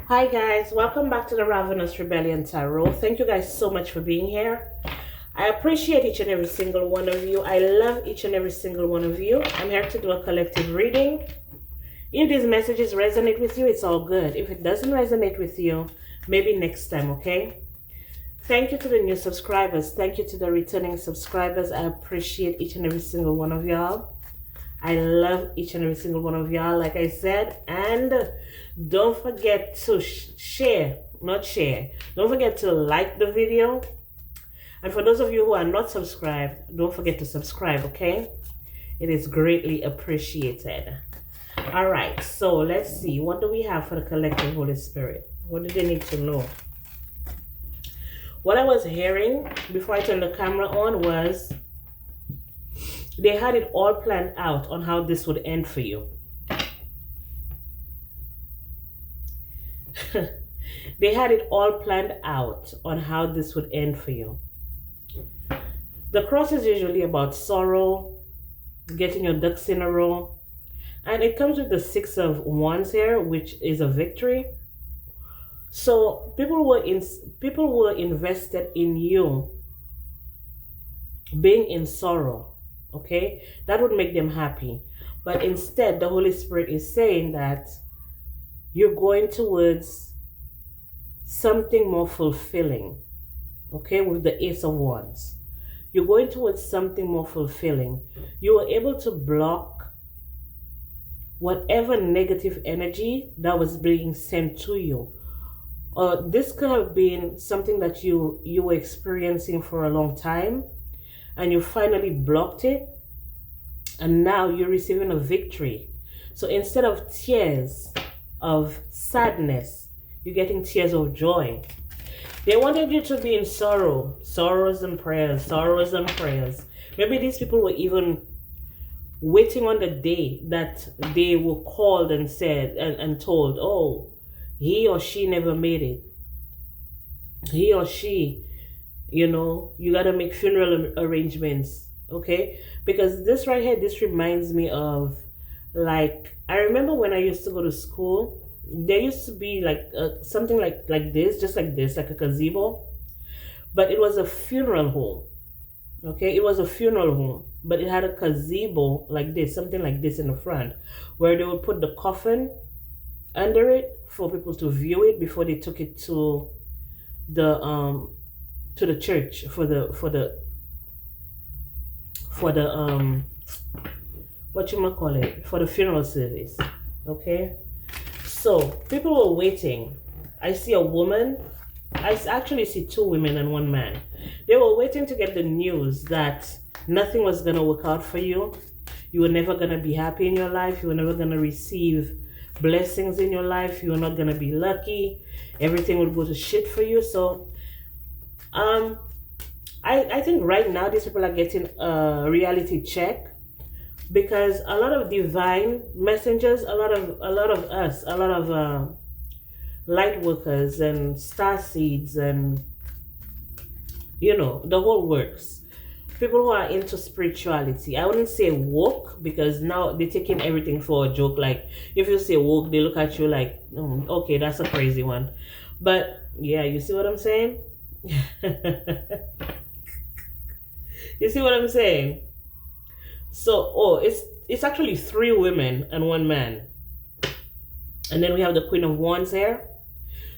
Hi guys, welcome back to the Ravenous Rebellion Tarot. Thank you guys so much for being here. I appreciate each and every single one of you. I love each and every single one of you. I'm here to do a collective reading. If these messages resonate with you, it's all good. If it doesn't resonate with you, maybe next time, okay? Thank you to the new subscribers. Thank you to the returning subscribers. I appreciate each and every single one of y'all. I love each and every single one of y'all, like I said. And don't forget to don't forget to like the video. And for those of you who are not subscribed, don't forget to subscribe, okay? It is greatly appreciated. All right, so let's see. What do we have for the collective Holy Spirit? What do they need to know? What I was hearing before I turned the camera on was they had it all planned out on how this would end for you. They had it all planned out on how this would end for you. The cross is usually about sorrow, getting your ducks in a row. And it comes with the 6 of Wands here, which is a victory. So people were invested in you being in sorrow. Okay, that would make them happy. But instead, the Holy Spirit is saying that you're going towards something more fulfilling. Okay, with the Ace of Wands. You're going towards something more fulfilling. You were able to block whatever negative energy that was being sent to you. This could have been something that you were experiencing for a long time, and you finally blocked it, and now you're receiving a victory. So instead of tears of sadness, you're getting tears of joy. They wanted you to be in sorrows and prayers. Maybe these people were even waiting on the day that they were called and said and told, oh, he or she never made it. He or she, you got to make funeral arrangements, okay? Because this right here, this reminds me of, like, I remember when I used to go to school, there used to be like something like this, just like this, like a gazebo, but it was a funeral home, okay? It was a funeral home, but it had a gazebo like this, something like this in the front, where they would put the coffin under it for people to view it before they took it to the church for the what you might call it, for the funeral service. Okay, so people were waiting. I see a woman. I actually see 2 women and 1 man. They were waiting to get the news that nothing was gonna work out for you. You were never gonna be happy in your life. You were never gonna receive blessings in your life. You were not gonna be lucky. Everything would go to shit for you. So I think right now these people are getting a reality check, because a lot of divine messengers, a lot of us, a lot of light workers and star seeds and the whole works. People who are into spirituality. I wouldn't say woke, because now they're taking everything for a joke. Like, if you say woke, they look at you like, okay, that's a crazy one. But yeah, you see what I'm saying? You see what I'm saying? So, it's actually 3 women and 1 man. And then we have the Queen of Wands here.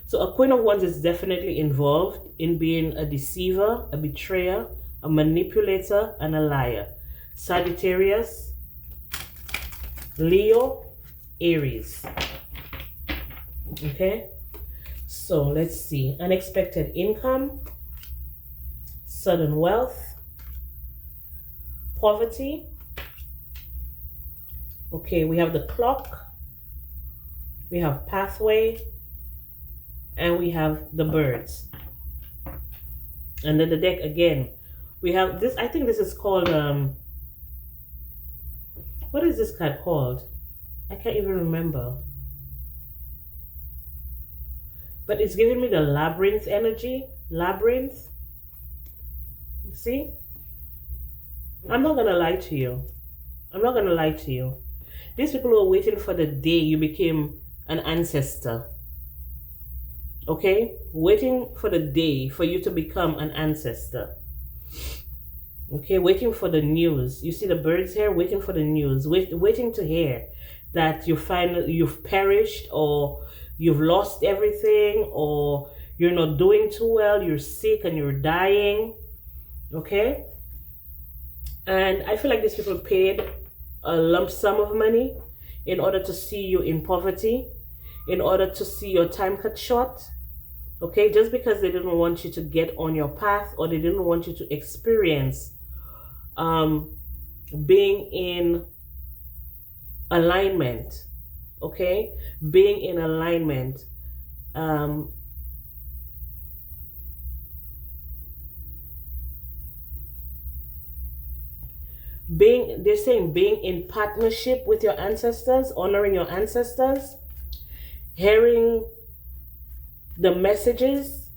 So a Queen of Wands is definitely involved in being a deceiver, a betrayer, a manipulator, and a liar. Sagittarius, Leo, Aries. Okay? So let's see. Unexpected income, sudden wealth, poverty. Okay, we have the Clock, we have pathway, and we have the birds. And then the deck again, we have this. I think this is called what is this card called? I can't even remember. But it's giving me the labyrinth energy. Labyrinth. See? I'm not gonna lie to you. These people were waiting for the day you became an ancestor. Okay, waiting for the day for you to become an ancestor. Okay, waiting for the news. You see the birds here, waiting for the news, waiting to hear that you've perished, or you've lost everything, or you're not doing too well, you're sick and you're dying. Okay, and I feel like these people paid a lump sum of money in order to see you in poverty, in order to see your time cut short. Okay, just because they didn't want you to get on your path, or they didn't want you to experience um, being in alignment. Okay, being in alignment. Um, they're saying being in partnership with your ancestors, honoring your ancestors, hearing the messages,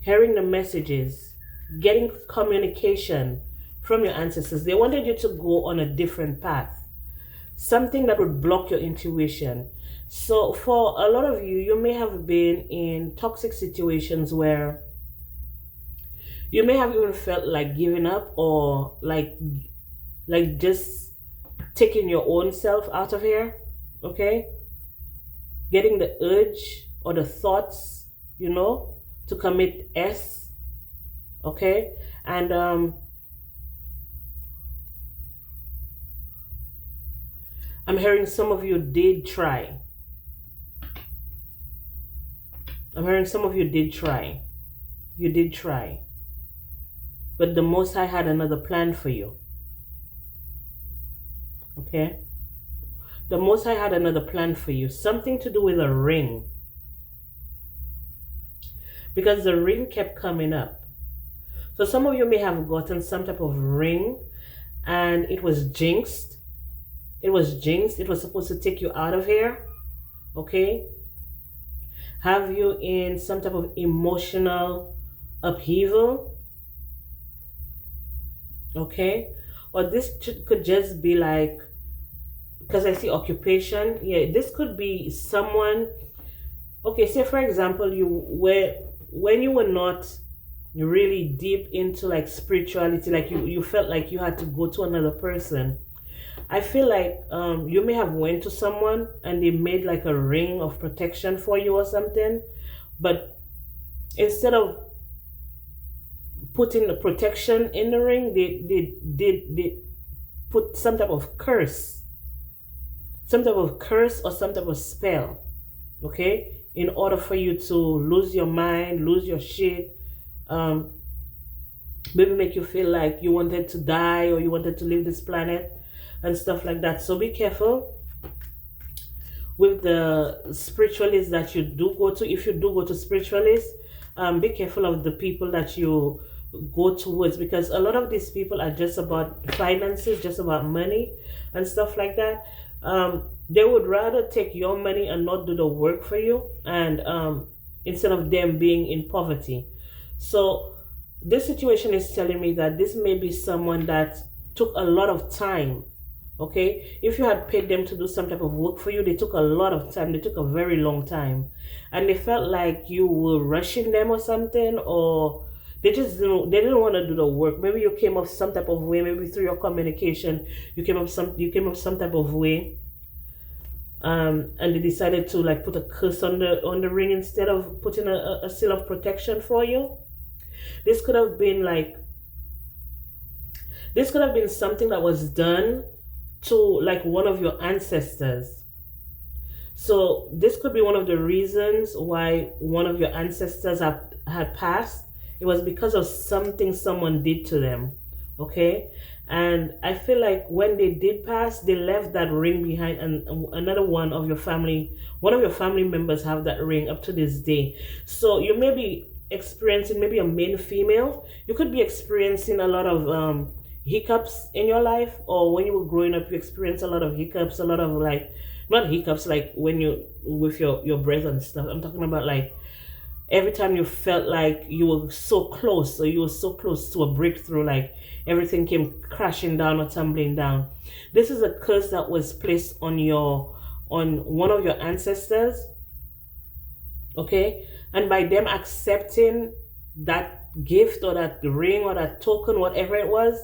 hearing the messages, getting communication from your ancestors. They wanted you to go on a different path, something that would block your intuition. So for a lot of you, you may have been in toxic situations where you may have even felt like giving up, or like just taking your own self out of here. Okay, getting the urge or the thoughts, to commit S. Okay, and I'm hearing some of you did try. I'm hearing some of you did try. You did try. But the Most High had another plan for you. Okay? The Most High had another plan for you. Something to do with a ring. Because the ring kept coming up. So some of you may have gotten some type of ring, and it was jinxed. It was jinxed. It was supposed to take you out of here. Okay? Have you in some type of emotional upheaval. Okay? Or this could just be like, because I see occupation. Yeah, this could be someone. Okay, say for example, when you were not really deep into like spirituality, like you felt like you had to go to another person. I feel like you may have went to someone and they made like a ring of protection for you or something, but instead of putting the protection in the ring, they put some type of curse, or some type of spell. Okay, in order for you to lose your mind, lose your shit, maybe make you feel like you wanted to die or you wanted to leave this planet and stuff like that. So be careful with the spiritualists that you do go to. If you do go to spiritualists, be careful of the people that you go towards, because a lot of these people are just about finances, just about money and stuff like that. They would rather take your money and not do the work for you, and instead of them being in poverty. So this situation is telling me that this may be someone that took a lot of time. Okay, if you had paid them to do some type of work for you, they took a lot of time. They took a very long time, and they felt like you were rushing them or something, or they didn't want to do the work. Maybe you came up some type of way. Maybe through your communication, you came up some type of way, and they decided to like put a curse on the ring instead of putting a seal of protection for you. This could have been something that was done to like one of your ancestors. So this could be one of the reasons why one of your ancestors had passed. It was because of something someone did to them. Okay, and I feel like when they did pass, they left that ring behind, and another one of your family members have that ring up to this day. So you may be experiencing, maybe a male, female, you could be experiencing a lot of hiccups in your life, or when you were growing up you experienced a lot of hiccups, a lot of like, not hiccups like when you with your breath and stuff. I'm talking about like every time you felt like you were so close, or you were so close to a breakthrough, like everything came crashing down or tumbling down. This is a curse that was placed on one of your ancestors. Okay, and by them accepting that gift or that ring or that token, whatever it was,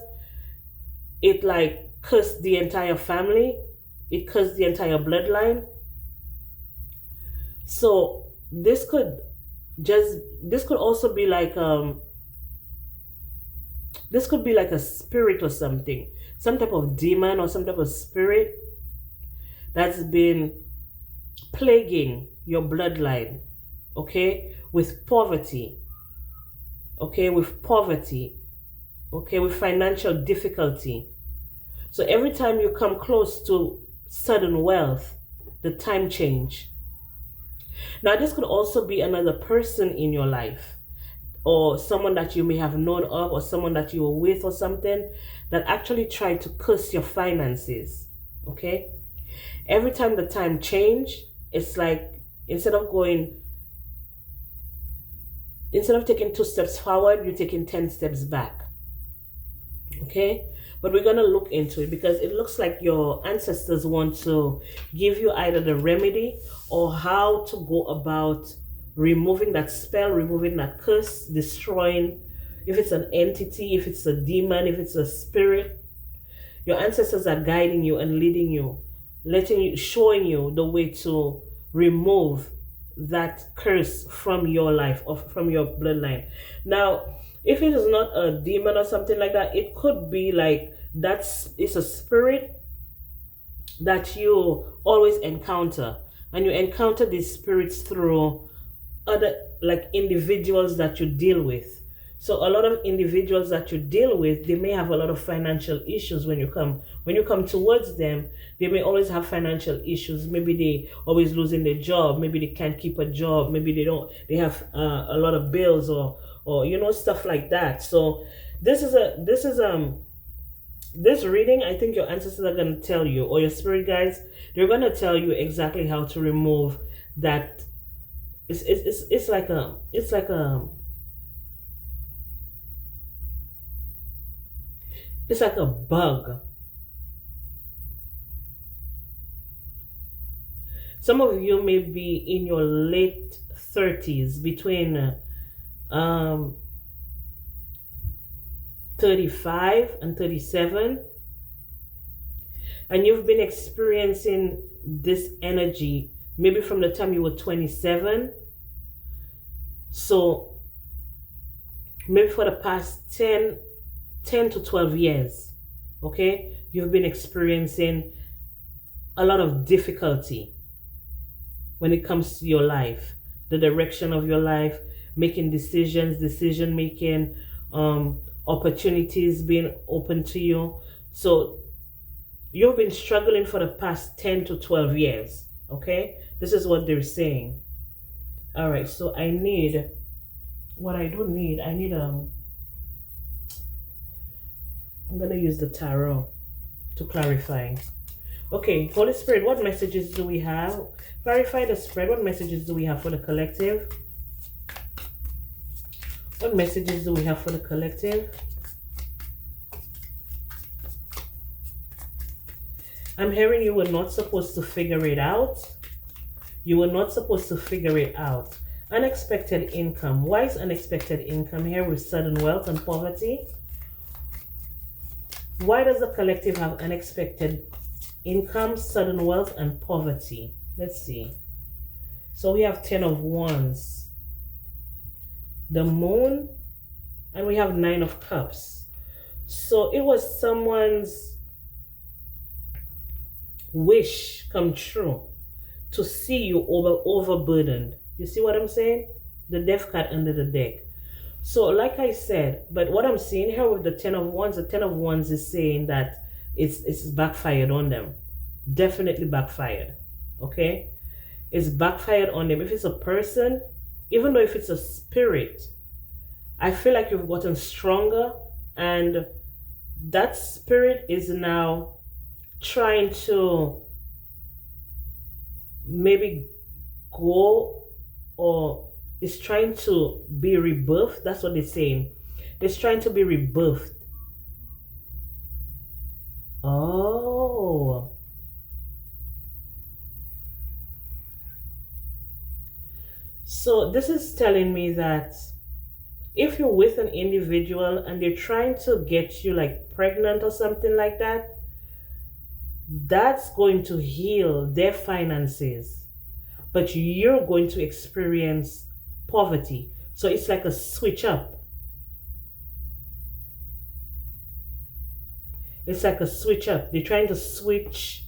it like cursed the entire family, it cursed the entire bloodline. So this could also be like this could be like a spirit or something, some type of demon or some type of spirit that's been plaguing your bloodline, okay, with poverty, okay, with poverty, okay, with financial difficulty. So every time you come close to sudden wealth, the time change. Now, this could also be another person in your life, or someone that you may have known of, or someone that you were with, or something that actually tried to curse your finances. Okay? Every time the time change, it's like instead of going, instead of taking 2 steps forward, you're taking 10 steps back. Okay? But we're going to look into it because it looks like your ancestors want to give you either the remedy or how to go about removing that spell, removing that curse, destroying, if it's an entity, if it's a demon, if it's a spirit. Your ancestors are guiding you and leading you, letting you, showing you the way to remove that curse from your life or from your bloodline. Now, if it is not a demon or something like that, it could be like it's a spirit that you always encounter, and you encounter these spirits through other like individuals that you deal with. So a lot of individuals that you deal with, they may have a lot of financial issues. When you come towards them, they may always have financial issues. Maybe they always losing their job, maybe they can't keep a job, maybe they have a lot of bills, or stuff like that. So this reading, I think your ancestors are going to tell you, or your spirit guides, they're going to tell you exactly how to remove that. It's like a bug. Some of you may be in your late 30s, between um 35 and 37, and you've been experiencing this energy maybe from the time you were 27. So maybe for the past 10 to 12 years, okay, you've been experiencing a lot of difficulty when it comes to your life, the direction of your life, making decisions, decision making, opportunities being open to you. So you've been struggling for the past 10 to 12 years, okay? This is what they're saying. All right, so I need, I'm going to use the tarot to clarify. Okay, Holy Spirit, what messages do we have? Clarify the spread. What messages do we have for the collective? What messages do we have for the collective? I'm hearing you were not supposed to figure it out. You were not supposed to figure it out. Unexpected income. Why is unexpected income here with sudden wealth and poverty? Why does the collective have unexpected income, sudden wealth, and poverty? Let's see. So we have 10 of Wands, the Moon, and we have 9 of Cups. So it was someone's wish come true to see you overburdened. You see what I'm saying? The Death card under the deck. So like I said, but what I'm seeing here with the 10 of Wands, the 10 of Wands is saying that it's backfired on them. Definitely backfired. Okay? It's backfired on them. If it's a person, even though if it's a spirit, I feel like you've gotten stronger, and that spirit is now trying to maybe go, or is trying to be rebirthed. That's what they're saying. It's trying to be rebirthed. Oh. So this is telling me that if you're with an individual and they're trying to get you like pregnant or something like that, that's going to heal their finances, but you're going to experience poverty. So it's like a switch up. It's like a switch up. They're trying to switch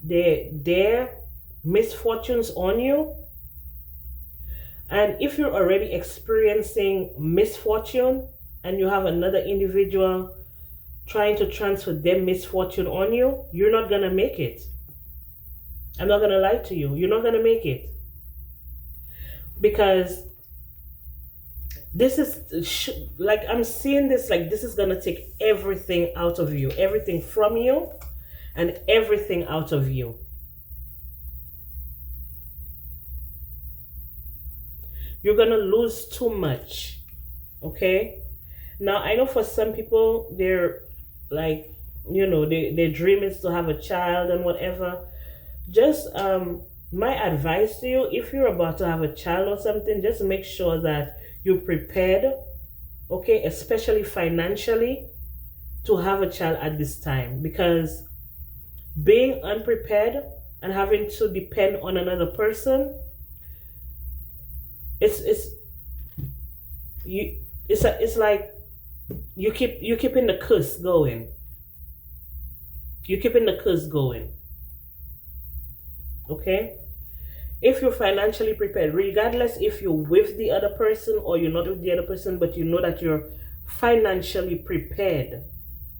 their misfortunes on you. And if you're already experiencing misfortune and you have another individual trying to transfer their misfortune on you, you're not going to make it. I'm not going to lie to you. You're not going to make it. Because this is like, I'm seeing this like this is going to take everything out of you, everything from you, and everything out of you. You're going to lose too much. Okay? Now, I know for some people, they're like, their dream is to have a child and whatever. Just my advice to you, if you're about to have a child or something, just make sure that you're prepared, okay, especially financially, to have a child at this time. Because being unprepared and having to depend on another person, it's like you keeping the curse going. You're keeping the curse going. Okay? If you're financially prepared, regardless if you're with the other person or you're not with the other person, but you know that you're financially prepared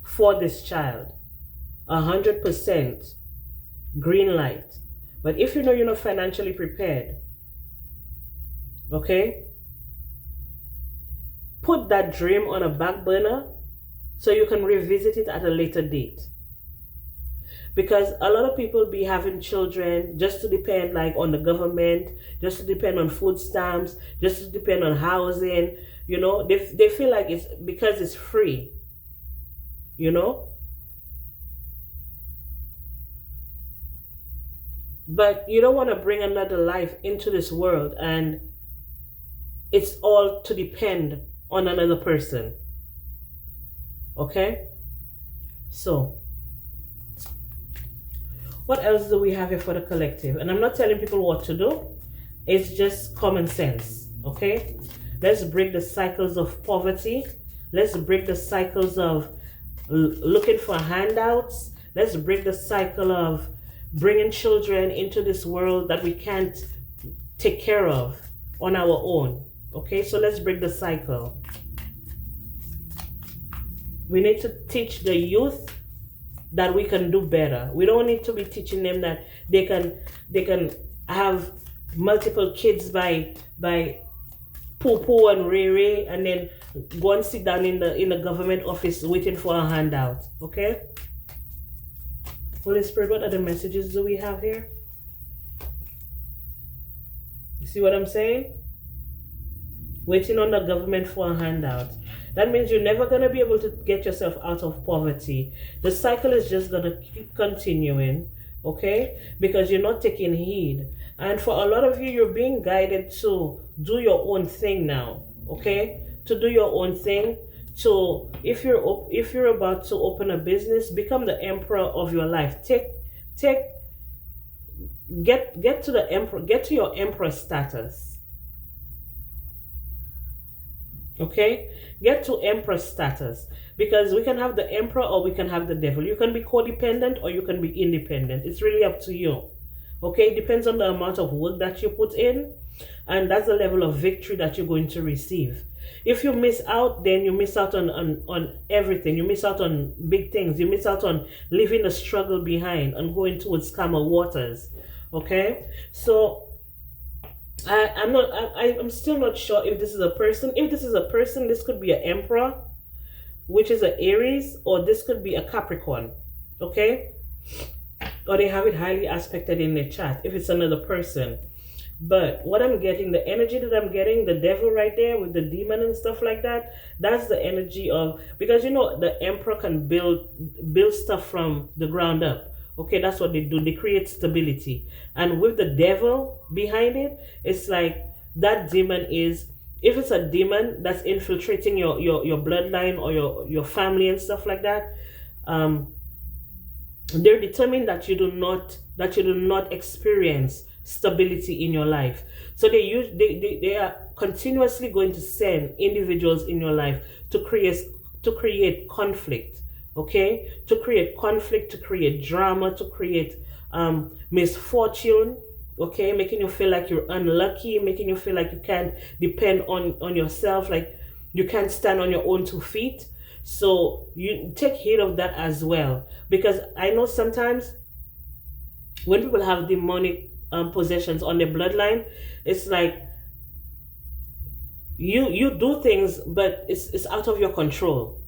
for this child, 100% green light. But if you know you're not financially prepared, okay, put that dream on a back burner so you can revisit it at a later date. Because a lot of people be having children just to depend like on the government, just to depend on food stamps, just to depend on housing. They feel like it's because it's free. But you don't want to bring another life into this world and it's all to depend on another person. Okay? So, what else do we have here for the collective? And I'm not telling people what to do. It's just common sense. Okay? Let's break the cycles of poverty. Let's break the cycles of looking for handouts. Let's break the cycle of bringing children into this world that we can't take care of on our own. Okay? So let's break the cycle. We need to teach the youth that we can do better. We don't need to be teaching them that they can have multiple kids by poo and ray and then go and sit down in the government office waiting for a handout. Okay? Holy Spirit, what other messages do we have here? You see what I'm saying? Waiting on the government for a handout. That means you're never going to be able to get yourself out of poverty. The cycle is just going to keep continuing, okay? Because you're not taking heed. And for a lot of you, you're being guided to do your own thing now, okay? To do your own thing. So if you're about to open a business, become the emperor of your life. Get to the emperor, get to your emperor status. Okay, get to emperor status, because we can have the emperor or we can have the devil. You can be codependent or you can be independent. It's really up to you. Okay, it depends on the amount of work that you put in, and that's the level of victory that you're going to receive. If you miss out, then you miss out on everything. You miss out on big things. You miss out on leaving the struggle behind and going towards calmer waters. Okay, so I'm still not sure if this is a person. If this is a person, this could be an emperor, which is an Aries, or this could be a Capricorn. Okay? Or they have it highly aspected in their chart if it's another person. But what I'm getting, the energy that I'm getting, the devil right there with the demon and stuff like that, that's the energy of, because the emperor can build stuff from the ground up. Okay, that's what they do. They create stability. And with the devil behind it, it's like that demon is, if it's a demon that's infiltrating your bloodline or your family and stuff like that, um, they're determined that you do not experience stability in your life. So they are continuously going to send individuals in your life to create conflict. Okay, to create conflict, to create drama, to create misfortune. Okay, making you feel like you're unlucky, making you feel like you can't depend on yourself, like you can't stand on your own 2 feet. So you take heed of that as well, because I know sometimes when people have demonic possessions on their bloodline, it's like you do things, but it's out of your control.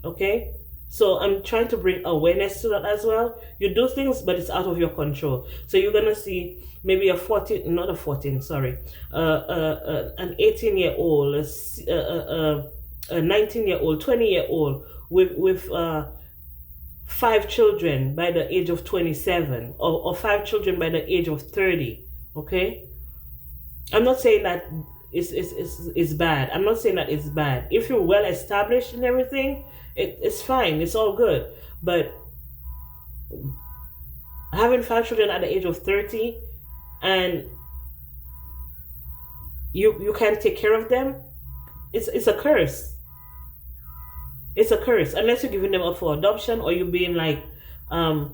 Okay, so I'm trying to bring awareness to that as well. You do things, but it's out of your control. So you're gonna see maybe a 14, not a 14, sorry, an 18-year-old, a 19-year-old, 20-year-old with 5 children by the age of 27, or 5 children by the age of 30. Okay, I'm not saying that it's bad. I'm not saying that it's bad. If you're well established and everything, it's fine. It's all good. But having 5 children at the age of 30, and you can't take care of them, it's a curse. It's a curse, unless you're giving them up for adoption, or you being like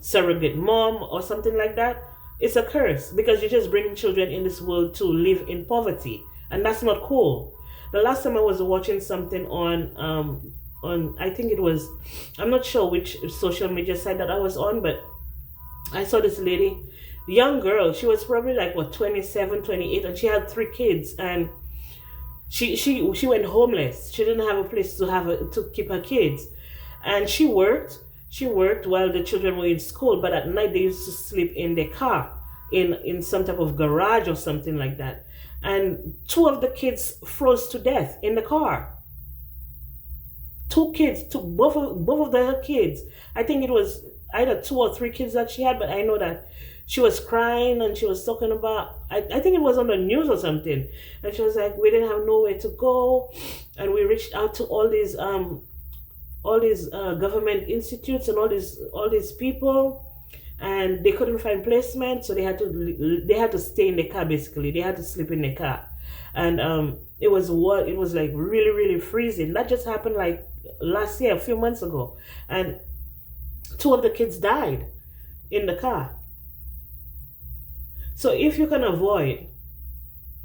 surrogate mom or something like that. It's a curse, because you're just bringing children in this world to live in poverty, and that's not cool. The last time I was watching something on I think it was, I'm not sure which social media site that I was on, but I saw this lady, young girl. She was probably like what, 27, 28, and she had 3 kids, and she went homeless. She didn't have a place to keep her kids, and she worked. She worked while the children were in school, but at night they used to sleep in their car, in some type of garage or something like that. And 2 of the kids froze to death in the car. 2 kids, both of the kids. I think it was either 2 or 3 kids that she had, but I know that she was crying, and she was talking about, I think it was on the news or something, and she was like, we didn't have nowhere to go, and we reached out to all these government institutes and all these people, and they couldn't find placement, so they had to stay in the car. Basically, they had to sleep in the car. And it was like really, really freezing. That just happened like last year, a few months ago, and 2 of the kids died in the car. So if you can avoid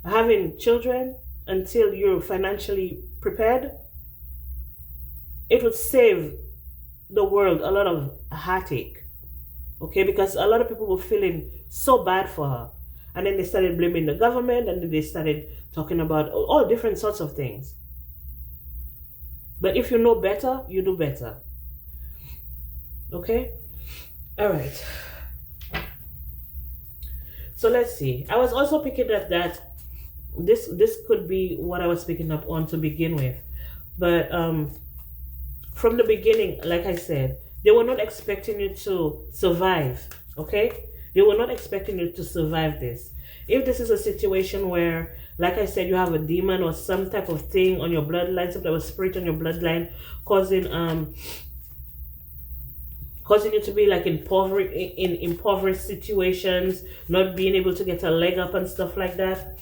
having children until you're financially prepared, it would save the world a lot of heartache. Okay, because a lot of people were feeling so bad for her, and then they started blaming the government, and then they started talking about all different sorts of things. But if you know better, you do better. Okay, all right. So let's see. I was also picking up that this could be what I was picking up on to begin with, but from the beginning, like I said, they were not expecting you to survive. Okay, they were not expecting you to survive this. If this is a situation where, like I said, you have a demon or some type of thing on your bloodline, some type of spirit on your bloodline, causing you to be like in impoverished situations, not being able to get a leg up and stuff like that,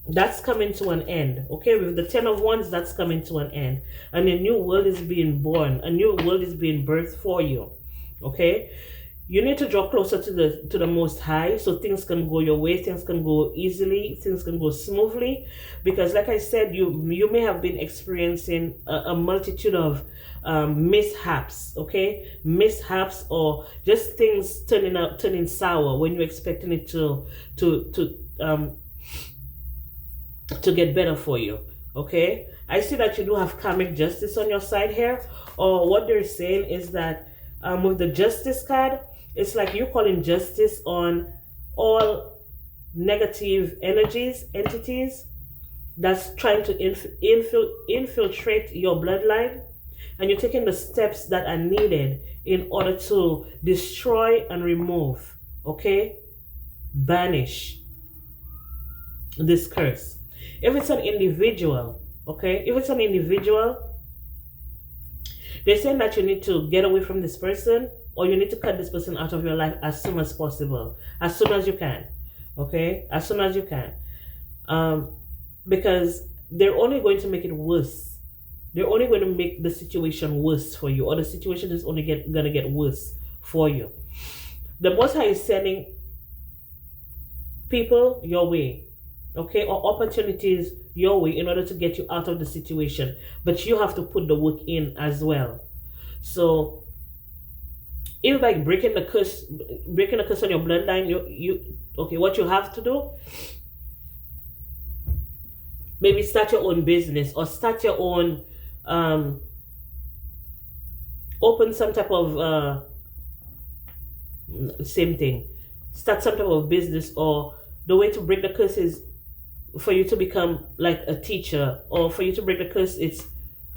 that's coming to an end. Okay, with the 10 of Wands, that's coming to an end, and a new world is being born. A new world is being birthed for you. Okay, you need to draw closer to the Most High, so things can go your way, things can go easily, things can go smoothly, because like I said, you may have been experiencing a multitude of mishaps. Okay, mishaps, or just things turning sour when you're expecting it to get better for you. Okay, I see that you do have karmic justice on your side here, or what they're saying is that with the Justice card, it's like you're calling justice on all negative entities that's trying to infiltrate your bloodline, and you're taking the steps that are needed in order to destroy and remove, okay? Banish this curse. If it's an individual, okay? If it's an individual, they're saying that you need to get away from this person, or you need to cut this person out of your life as soon as possible, as soon as you can, okay? As soon as you can. Because they're only going to make it worse. They're only going to make the situation worse for you, or the situation is only going to get worse for you. The Most High is sending people your way, okay, or opportunities your way in order to get you out of the situation. But you have to put the work in as well. So if like breaking the curse on your bloodline, you okay, what you have to do, maybe start your own business, or start your own open some type of same thing, start some type of business. Or the way to break the curse is for you to become like a teacher, or for you to break the curse, it's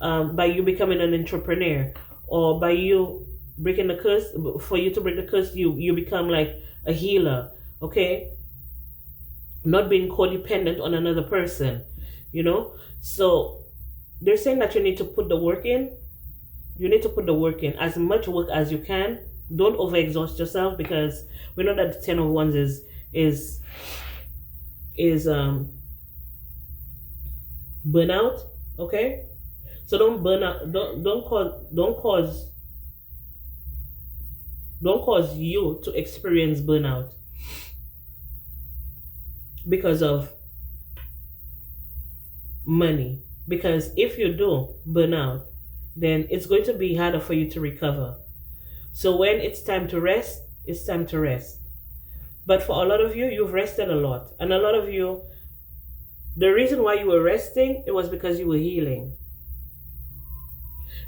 by you becoming an entrepreneur, or by you breaking the curse. For you to break the curse, you become like a healer, okay? Not being codependent on another person, you know. So they're saying that you need to put the work in. You need to put the work in, as much work as you can. Don't overexhaust yourself, because we know that the 10 of Wands is burnout, okay? So don't burn out. Don't cause you to experience burnout because of money. Because if you do burn out, then it's going to be harder for you to recover. So when it's time to rest, it's time to rest. But for a lot of you, you've rested a lot. And a lot of you, the reason why you were resting, it was because you were healing.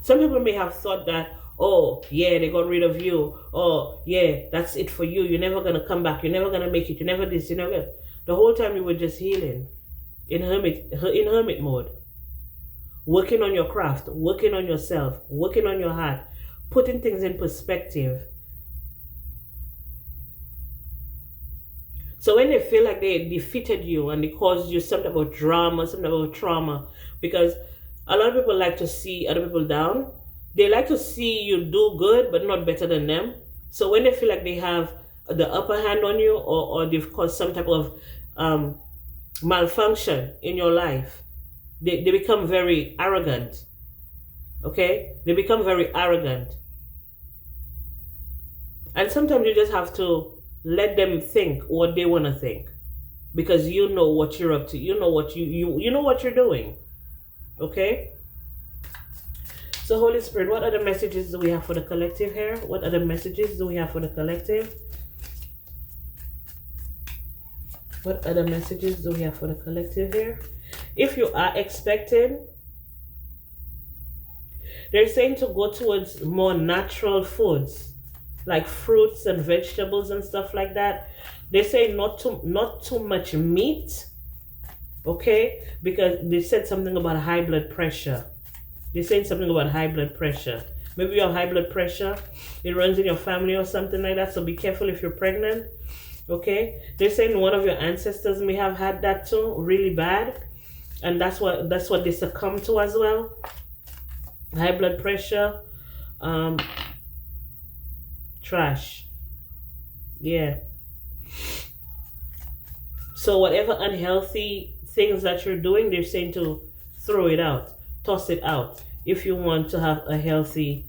Some people may have thought that, oh, yeah, they got rid of you. Oh, yeah, that's it for you. You're never going to come back. You're never going to make it. You're never this. You're never gonna... The whole time you were just healing in hermit mode. Working on your craft, working on yourself, working on your heart, putting things in perspective. So when they feel like they defeated you and they caused you some type of drama, some type of trauma, because a lot of people like to see other people down. They like to see you do good, but not better than them. So when they feel like they have the upper hand on you, or they've caused some type of malfunction in your life, they become very arrogant. Okay? They become very arrogant. And sometimes you just have to let them think what they want to think, because you know what you're up to. You know what you know what you're doing. Okay? So Holy Spirit, what other messages do we have for the collective here? What other messages do we have for the collective? What other messages do we have for the collective here? If you are expecting, they're saying to go towards more natural foods, like fruits and vegetables and stuff like that. They say not too much meat, okay? Because they said something about high blood pressure. They're saying something about high blood pressure. Maybe you have high blood pressure. It runs in your family or something like that. So be careful if you're pregnant, okay? They're saying one of your ancestors may have had that too, really bad. And that's what they succumb to as well. High blood pressure, trash. Yeah. So whatever unhealthy things that you're doing, they're saying to throw it out, toss it out, if you want to have a healthy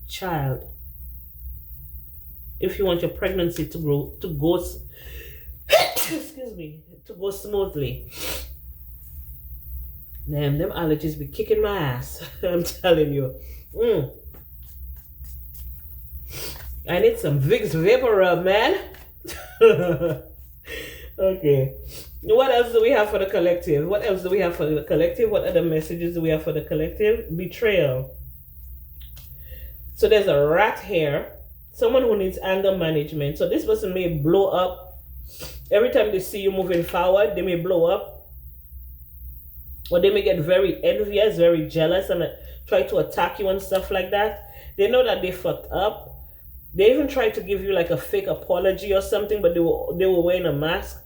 child. If you want your pregnancy to go excuse me, to go smoothly. Damn, them allergies be kicking my ass. I'm telling you. I need some Vicks Vapor Rub, man. Okay. What else do we have for the collective? What else do we have for the collective? What other messages do we have for the collective? Betrayal. So there's a rat here. Someone who needs anger management. So this person may blow up. Every time they see you moving forward, they may blow up. or they may get very envious, very jealous, and try to attack you and stuff like that. They know that they fucked up. They even try to give you like a fake apology or something, but they were wearing a mask.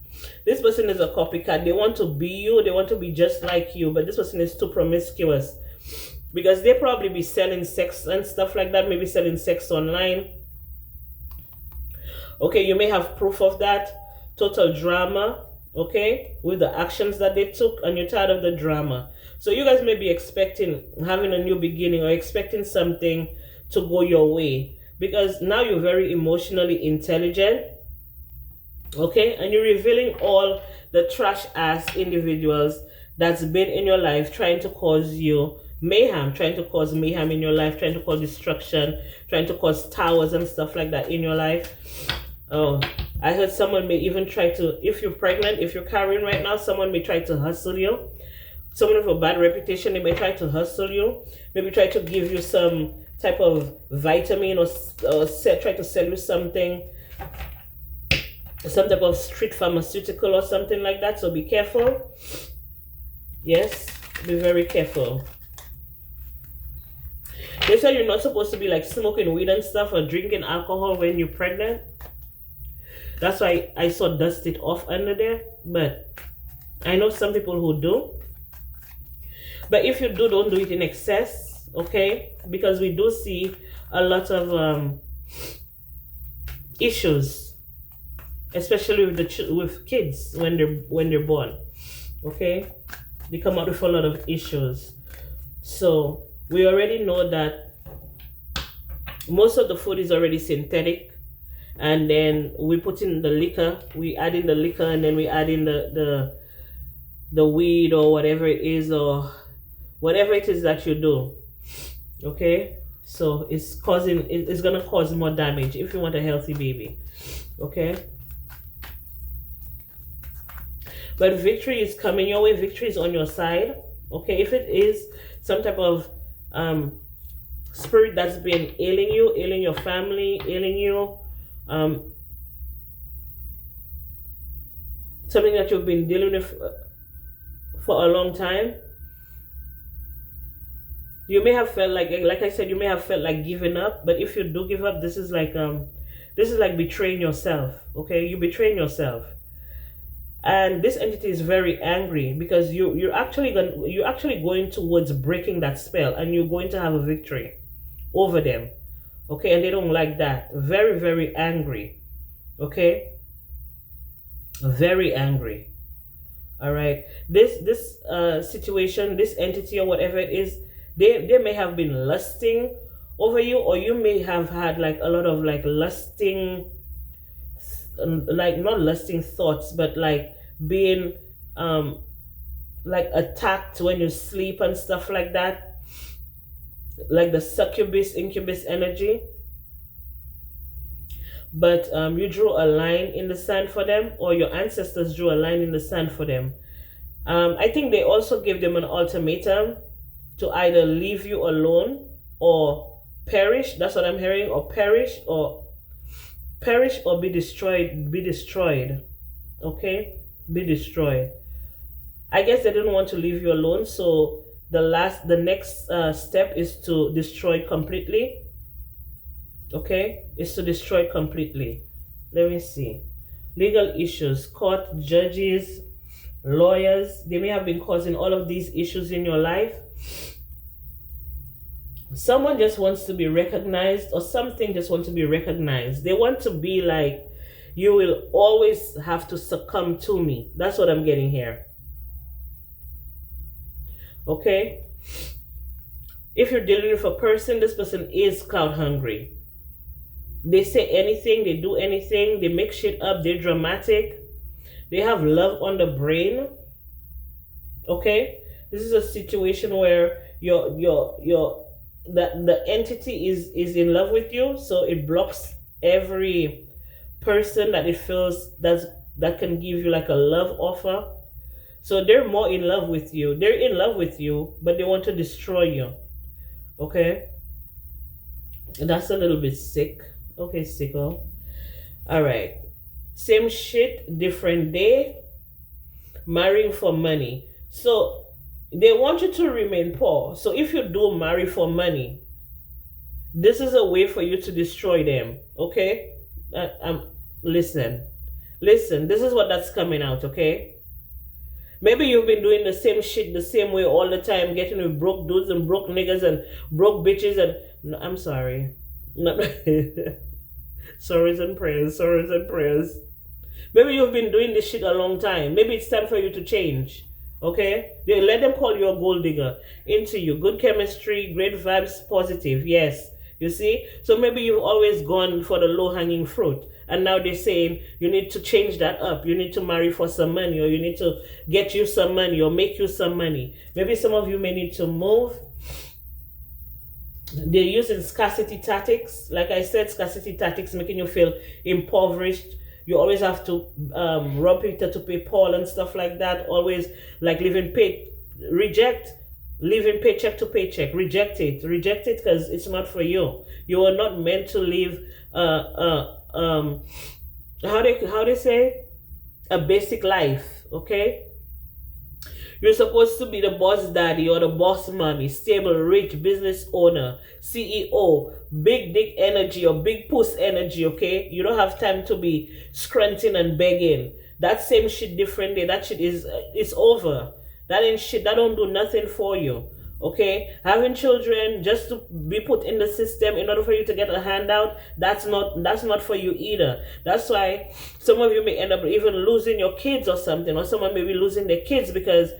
This person is a copycat. They want to be you. They want to be just like you, but this person is too promiscuous because they probably be selling sex and stuff like that. Maybe selling sex online. Okay, you may have proof of that. Total drama. Okay, with the actions that they took, and you're tired of the drama. So you guys may be expecting having a new beginning or expecting something to go your way, because now you're very emotionally intelligent. Okay, and you're revealing all the trash ass individuals that's been in your life trying to cause you mayhem, trying to cause mayhem in your life, trying to cause destruction, trying to cause towers and stuff like that in your life. Oh, I heard someone may even try to, if you're pregnant, if you're carrying right now, someone may try to hustle you. Someone with a bad reputation, they may try to hustle you. Maybe try to give you some type of vitamin, or try to sell you something, some type of street pharmaceutical or something like that. So be careful. Yes, be very careful. They said you're not supposed to be like smoking weed and stuff or drinking alcohol when you're pregnant. That's why I saw dust it off under there. But I know some people who do. But if you do, don't do it in excess, okay? Because we do see a lot of issues, especially with kids when they're born, okay? They come out with a lot of issues. So we already know that most of the food is already synthetic, and then we put in the liquor, we add in the liquor, and then we add in the weed or whatever it is, or whatever it is that you do, okay? So it's gonna cause more damage if you want a healthy baby, okay? But victory is coming your way. Victory is on your side, okay? If it is some type of spirit that's been ailing you, ailing your family, ailing you, something that you've been dealing with for a long time, you may have felt like I said, you may have felt like giving up. But if you do give up, this is like betraying yourself, okay? You're betraying yourself. And this entity is very angry because you're actually going towards breaking that spell, and you're going to have a victory over them, okay? And they don't like that. Very, very angry, okay? Very angry. All right. This situation, this entity or whatever it is, they may have been lusting over you, or you may have had like a lot of like lusting, like not lusting thoughts, but like being like attacked when you sleep and stuff like that, like the succubus incubus energy. But you drew a line in the sand for them, or your ancestors drew a line in the sand for them. I think they also gave them an ultimatum to either leave you alone or perish. That's what I'm hearing. Or perish or be destroyed. Be destroyed. Okay? Be destroyed. I guess they didn't want to leave you alone, so the next step is to destroy completely. Okay? Is to destroy completely. Let me see. Legal issues, court, judges, lawyers, they may have been causing all of these issues in your life. Someone just wants to be recognized, or something just wants to be recognized. They want to be like, you will always have to succumb to me. That's what I'm getting here. Okay? If you're dealing with a person, this person is clout hungry. They say anything, they do anything, they make shit up, they're dramatic. They have love on the brain. Okay? This is a situation where the entity is in love with you, so it blocks every person that it feels that can give you like a love offer. So they're more in love with you. They're in love with you, but they want to destroy you. Okay? That's a little bit sick. Okay, sicko. All right. Same shit, different day. Marrying for money. So They want you to remain poor. So if you do marry for money, this is a way for you to destroy them. Okay? Listen. Listen, this is what that's coming out, okay? Maybe you've been doing the same shit the same way all the time, getting with broke dudes and broke niggas and broke bitches and no, I'm sorry. No, sorries and prayers, sorries and prayers. Maybe you've been doing this shit a long time. Maybe it's time for you to change. Okay? They let them call you a gold digger. Into you. Good chemistry, great vibes, positive. Yes. You see? So maybe you've always gone for the low hanging fruit. And now they're saying you need to change that up. You need to marry for some money, or you need to get you some money, or make you some money. Maybe some of you may need to move. They're using scarcity tactics. Like I said, scarcity tactics making you feel impoverished. You always have to rob Peter to pay Paul and stuff like that. Always like living living paycheck to paycheck. Reject it because it's not for you. You are not meant to live how they say, a basic life. Okay, you're supposed to be the boss daddy or the boss mommy, stable, rich business owner, CEO, big dick energy or big puss energy, okay? You don't have time to be scrunting and begging. That same shit different day. That shit is over. That ain't shit. That don't do nothing for you. Okay? Having children just to be put in the system in order for you to get a handout, that's not for you either. That's why some of you may end up even losing your kids or something, or someone may be losing their kids because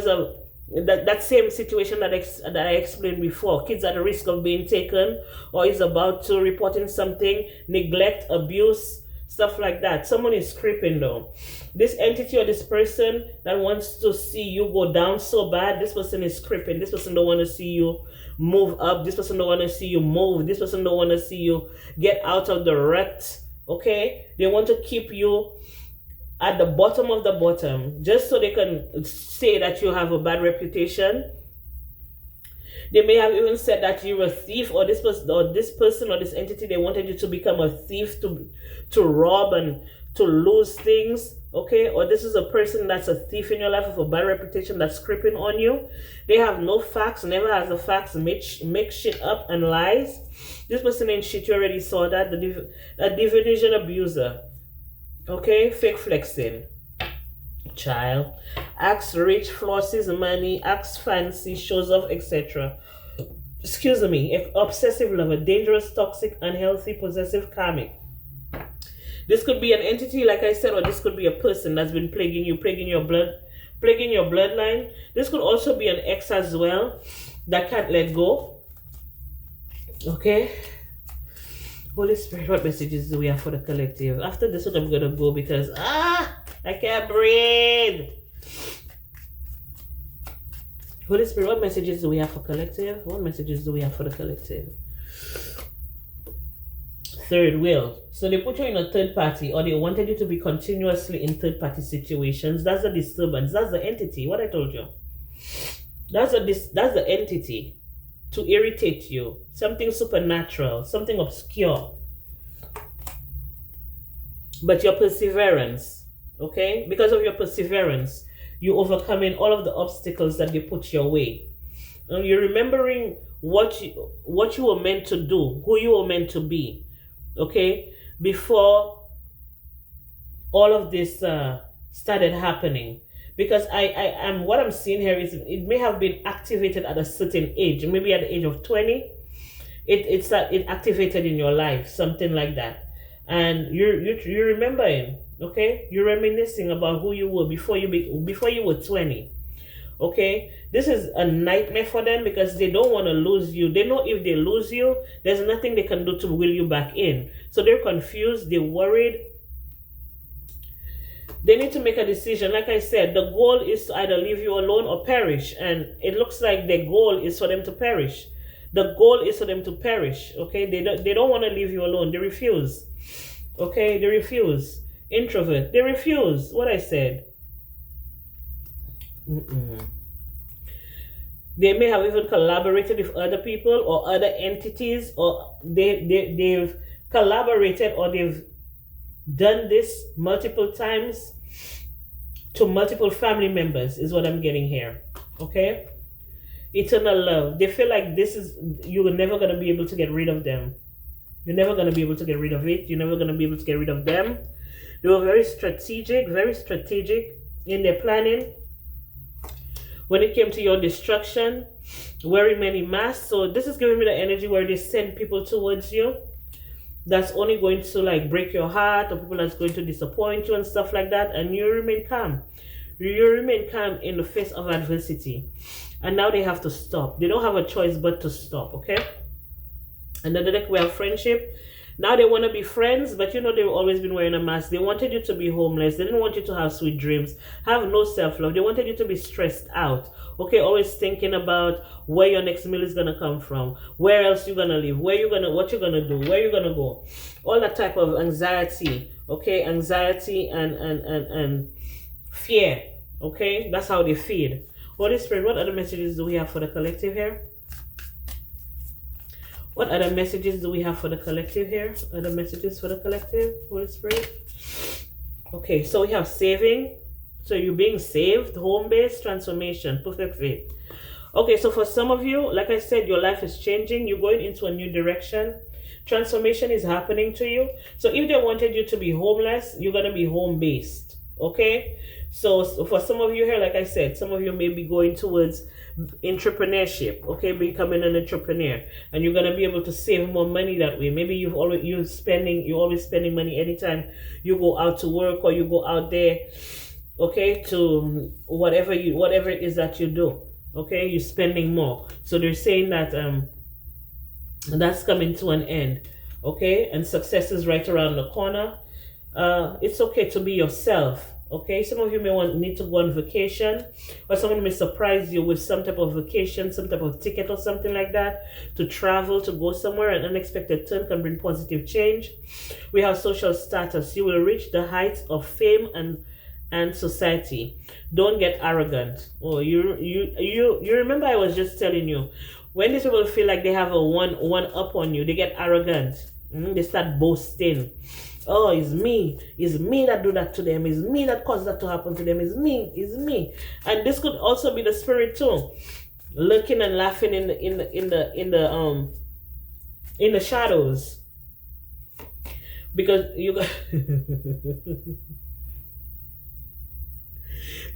of that same situation that I explained before. Kids at the risk of being taken, or is about to reporting something, neglect, abuse, stuff like that. Someone is creeping though. This entity or this person that wants to see you go down so bad, this person is creeping. This person don't want to see you move up. This person don't want to see you move. This person don't want to see you get out of the rut. Okay? They want to keep you at the bottom of the bottom just so they can say that you have a bad reputation. They may have even said that you're a thief, or this person or this entity, they wanted you to become a thief, to rob and to lose things, okay? Or this is a person that's a thief in your life with a bad reputation that's creeping on you. They have no facts, never has the facts, make shit up and lies. This person ain't shit, you already saw that. A division abuser, okay? Fake flexing. Child, acts rich, flosses money, acts fancy, shows off, etc. Excuse me, obsessive lover, dangerous, toxic, unhealthy, possessive, karmic. This could be an entity, like I said, or this could be a person that's been plaguing you, plaguing your bloodline. This could also be an ex as well that can't let go. Okay. Holy Spirit, what messages do we have for the collective? After this one, I'm gonna go because I can't breathe. Holy Spirit, what messages do we have for collective? What messages do we have for the collective? Third wheel. So they put you in a third party, or they wanted you to be continuously in third party situations. That's the disturbance. That's the entity. What I told you. That's the entity to irritate you. Something supernatural, something obscure. But your perseverance, okay? Because of your perseverance, you're overcoming all of the obstacles that they put your way. And you're remembering what you were meant to do, who you were meant to be, okay? Before all of this started happening. Because what I'm seeing here is it may have been activated at a certain age, maybe at the age of 20. It activated in your life, something like that, and you're remembering, okay? You're reminiscing about who you were before you were 20. Okay, this is a nightmare for them because they don't want to lose you. They know if they lose you, there's nothing they can do to will you back in. So they're confused, they're worried. They need to make a decision. Like I said, the goal is to either leave you alone or perish. And it looks like the goal is for them to perish. The goal is for them to perish. Okay, they don't want to leave you alone. They refuse. Okay, they refuse. Introvert, they refuse what I said. They may have even collaborated with other people or other entities, or they've collaborated, or they've done this multiple times to multiple family members, is what I'm getting here. Okay? Eternal love. They feel like this is, you're never going to be able to get rid of them. You're never going to be able to get rid of it. You're never going to be able to get rid of them. They were very strategic in their planning. When it came to your destruction, wearing many masks. So this is giving me the energy where they send people towards you that's only going to like break your heart, or people that's going to disappoint you and stuff like that, and you remain calm. You remain calm in the face of adversity. And now they have to stop. They don't have a choice but to stop, okay? Another deck, we have friendship. Now they want to be friends, but you know they've always been wearing a mask. They wanted you to be homeless. They didn't want you to have sweet dreams, have no self-love. They wanted you to be stressed out. Okay, always thinking about where your next meal is gonna come from, where else you're gonna live, what you're gonna do, where you're gonna go. All that type of anxiety, okay, anxiety and fear. Okay, that's how they feed. Holy Spirit, what other messages do we have for the collective here? What other messages do we have for the collective here? Other messages for the collective, Holy Spirit? Okay, so we have saving. So you're being saved, home-based, transformation, perfect faith. Okay, so for some of you, like I said, your life is changing. You're going into a new direction. Transformation is happening to you. So if they wanted you to be homeless, you're going to be home-based. Okay? So for some of you here, like I said, some of you may be going towards entrepreneurship, okay, becoming an entrepreneur, and you're gonna be able to save more money that way. Maybe you're always spending money anytime you go out to work or you go out there, okay, to whatever it is that you do, okay, you're spending more. So they're saying that that's coming to an end, okay, and success is right around the corner. It's okay to be yourself. Okay, some of you may need to go on vacation, or someone may surprise you with some type of vacation, some type of ticket or something like that, to travel, to go somewhere. An unexpected turn can bring positive change. We have social status. You will reach the heights of fame and society. Don't get arrogant. Oh, you remember I was just telling you, when these people feel like they have a one up on you, they get arrogant. They start boasting. Oh, it's me that do that to them. It's me that caused that to happen to them. It's me. And this could also be the spirit too, looking and laughing in the shadows, because you got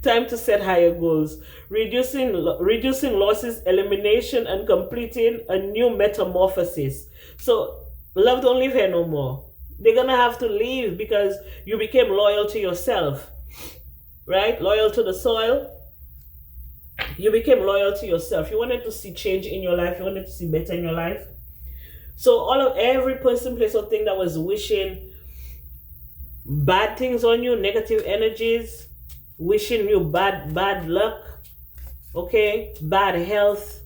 time to set higher goals, reducing losses, elimination, and completing a new metamorphosis. So love don't live here no more. They're gonna have to leave because you became loyal to yourself, right? Loyal to the soil. You became loyal to yourself. You wanted to see change in your life. You wanted to see better in your life. So every person, place, or thing that was wishing bad things on you, negative energies, wishing you bad luck, okay, bad health,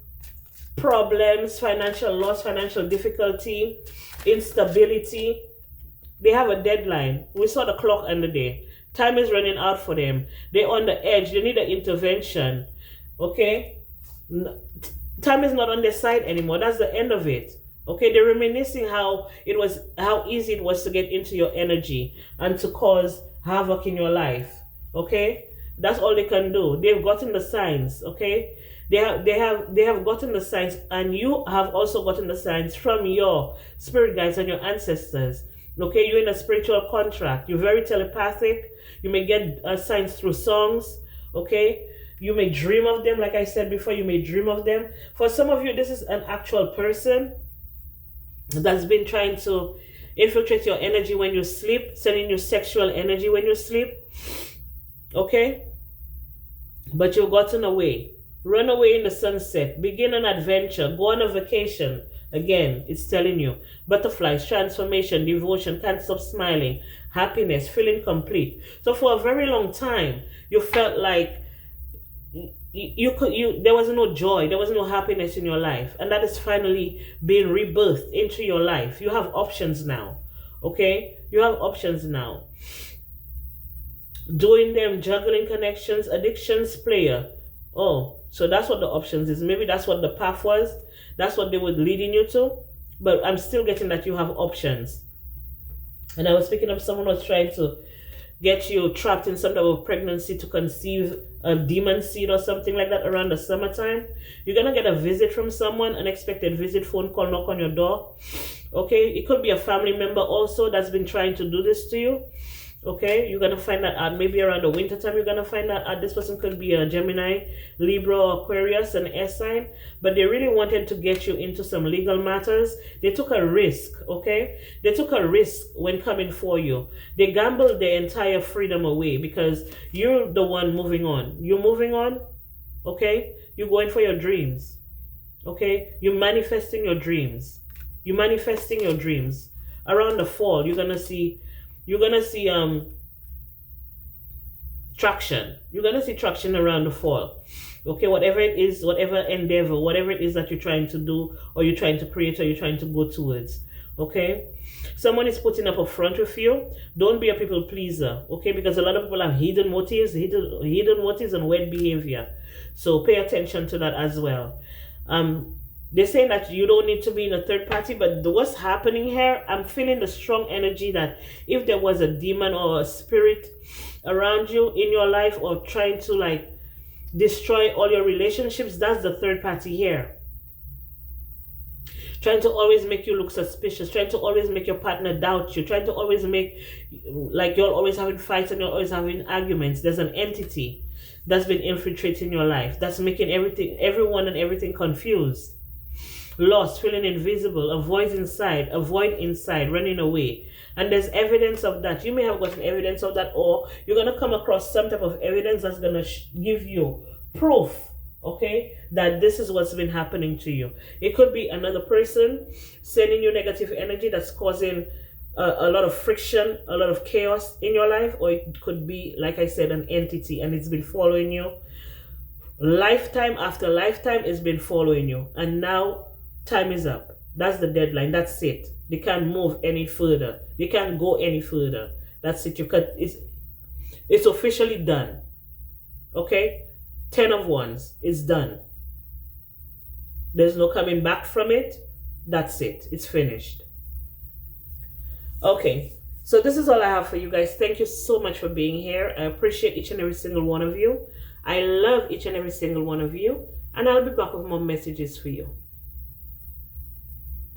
problems, financial loss, financial difficulty, instability. They have a deadline. We saw the clock on the day. Time is running out for them. They're on the edge. They need an intervention. Okay? Time is not on their side anymore. That's the end of it. Okay? They're reminiscing how easy it was to get into your energy and to cause havoc in your life. Okay? That's all they can do. They've gotten the signs. Okay? They have gotten the signs, and you have also gotten the signs from your spirit guides and your ancestors. Okay, you're in a spiritual contract. You're very telepathic. You may get signs through songs. Okay, you may dream of them. Like I said before, you may dream of them. For some of you, this is an actual person that's been trying to infiltrate your energy when you sleep, sending you sexual energy when you sleep. Okay, but you've gotten away. Run away in the sunset. Begin an adventure. Go on a vacation. Again, it's telling you. Butterflies, transformation, devotion, can't stop smiling, happiness, feeling complete. So for a very long time, you felt like there was no joy, there was no happiness in your life. And that is finally being rebirthed into your life. You have options now. Okay? You have options now. Doing them, juggling connections, addictions, player. Oh, so that's what the options is. Maybe that's what the path was. That's what they were leading you to. But I'm still getting that you have options. And I was speaking of someone who was trying to get you trapped in some type of pregnancy to conceive a demon seed or something like that around the summertime. You're gonna get a visit from someone, unexpected visit, phone call, knock on your door. Okay, it could be a family member also that's been trying to do this to you. Okay, you're gonna find that out maybe around the winter time. You're gonna find that this person could be a Gemini, Libra, or Aquarius, an S sign, but they really wanted to get you into some legal matters. They took a risk. Okay, they took a risk when coming for you. They gambled their entire freedom away because you're the one moving on. You're moving on. Okay, you're going for your dreams. Okay, you're manifesting your dreams. You're manifesting your dreams. Around the fall, you're gonna see traction. You're gonna see traction around the fall. Okay, whatever it is, whatever endeavor, whatever it is that you're trying to do, or you're trying to create, or you're trying to go towards. Okay, someone is putting up a front with you. Don't be a people pleaser. Okay, because a lot of people have hidden motives, hidden motives and weird behavior. So pay attention to that as well. They're saying that you don't need to be in a third party, but what's happening here, I'm feeling the strong energy that if there was a demon or a spirit around you in your life or trying to like destroy all your relationships, that's the third party here. Trying to always make you look suspicious, trying to always make your partner doubt you, trying to always make, like you're always having fights and you're always having arguments. There's an entity that's been infiltrating your life, that's making everyone and everything confused. Lost, feeling invisible, avoid inside, running away. And there's evidence of that. You may have gotten evidence of that, or you're going to come across some type of evidence that's going to give you proof, okay, that this is what's been happening to you. It could be another person sending you negative energy that's causing a lot of friction, a lot of chaos in your life, or it could be, like I said, an entity and it's been following you. Lifetime after lifetime, it's been following you. And now time is up. That's the deadline. That's it. They can't move any further. They can't go any further. That's it. It's officially done. Okay? 10 of Wands is done. There's no coming back from it. That's it. It's finished. Okay. So this is all I have for you guys. Thank you so much for being here. I appreciate each and every single one of you. I love each and every single one of you. And I'll be back with more messages for you.